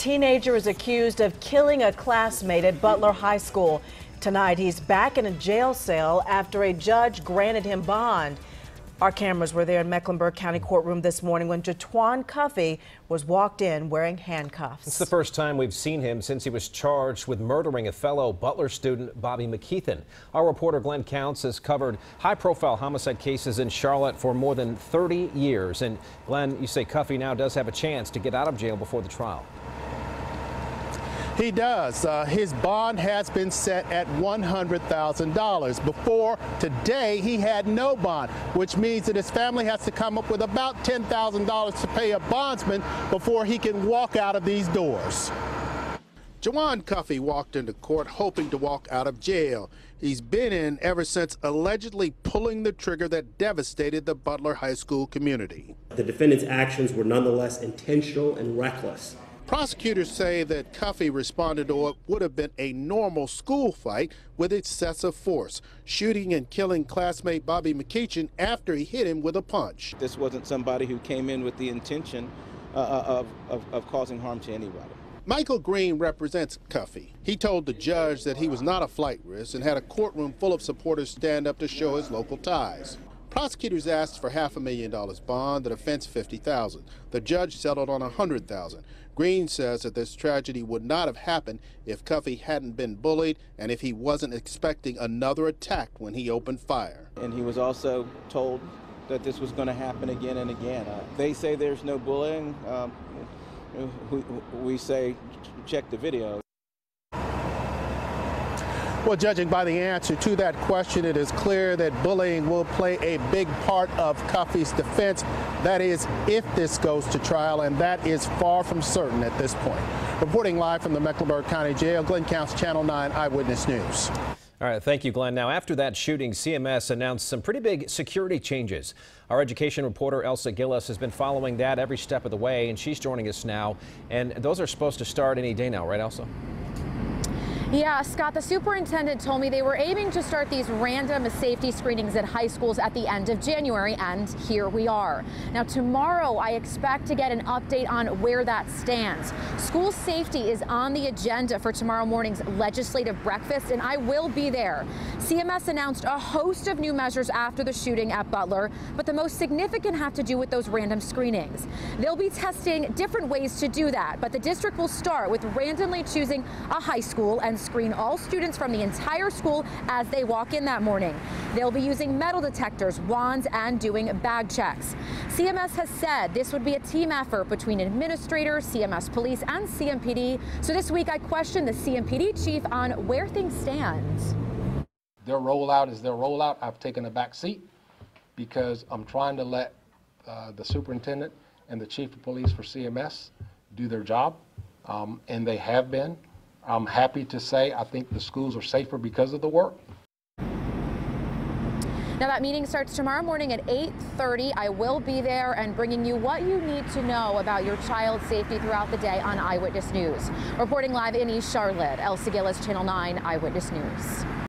teenager is accused of killing a classmate at Butler High School. Tonight, he's back in a jail cell after a judge granted him bond. Our cameras were there in Mecklenburg County courtroom this morning when Jatwan Cuffey was walked in wearing handcuffs. It's the first time we've seen him since he was charged with murdering a fellow Butler student, Bobby McKeithen. Our reporter Glenn Counts has covered high-profile homicide cases in Charlotte for more than 30 years. And Glenn, you say Cuffey now does have a chance to get out of jail before the trial. He does. His bond has been set at $100,000. Before today, he had no bond, which means that his family has to come up with about $10,000 to pay a bondsman before he can walk out of these doors. Jatwan Cuffey walked into court hoping to walk out of jail. He's been in ever since allegedly pulling the trigger that devastated the Butler High School community. The defendant's actions were nonetheless intentional and reckless. Prosecutors say that Cuffey responded to what would have been a normal school fight with excessive force, shooting and killing classmate Bobby McKeithen after he hit him with a punch. This wasn't somebody who came in with the intention of causing harm to anybody. Michael Green represents Cuffey. He told the judge that he was not a flight risk and had a courtroom full of supporters stand up to show his local ties. Prosecutors asked for $500,000 bond, the defense $50,000. The judge settled on $100,000. Green says that this tragedy would not have happened if Cuffey hadn't been bullied and if he wasn't expecting another attack when he opened fire. And he was also told that this was going to happen again and again. They say there's no bullying. We say check the video. Well, judging by the answer to that question, it is clear that bullying will play a big part of Cuffey's defense. That is, if this goes to trial, and that is far from certain at this point. Reporting live from the Mecklenburg County Jail, Glenn Counts, Channel 9 Eyewitness News. All right, thank you, Glenn. Now, after that shooting, CMS announced some pretty big security changes. Our education reporter, Elsa Gillis, has been following that every step of the way, and she's joining us now. And those are supposed to start any day now, right, Elsa? Yeah, Scott, the superintendent told me they were aiming to start these random safety screenings at high schools at the end of January, and here we are. Now, tomorrow, I expect to get an update on where that stands. School safety is on the agenda for tomorrow morning's legislative breakfast, and I will be there. CMS announced a host of new measures after the shooting at Butler, but the most significant have to do with those random screenings. They'll be testing different ways to do that, but the district will start with randomly choosing a high school and screen all students from the entire school as they walk in that morning. They'll be using metal detectors, wands, and doing bag checks. CMS has said this would be a team effort between administrators, CMS police, and CMPD. So this week I questioned the CMPD chief on where things stand. Their rollout is their rollout. I've taken a back seat because I'm trying to let the superintendent and the chief of police for CMS do their job, and they have been. I'm happy to say I think the schools are safer because of the work. Now that meeting starts tomorrow morning at 8:30. I will be there and bringing you what you need to know about your child's safety throughout the day on Eyewitness News. Reporting live in East Charlotte, Elsa Gillis, Channel 9 Eyewitness News.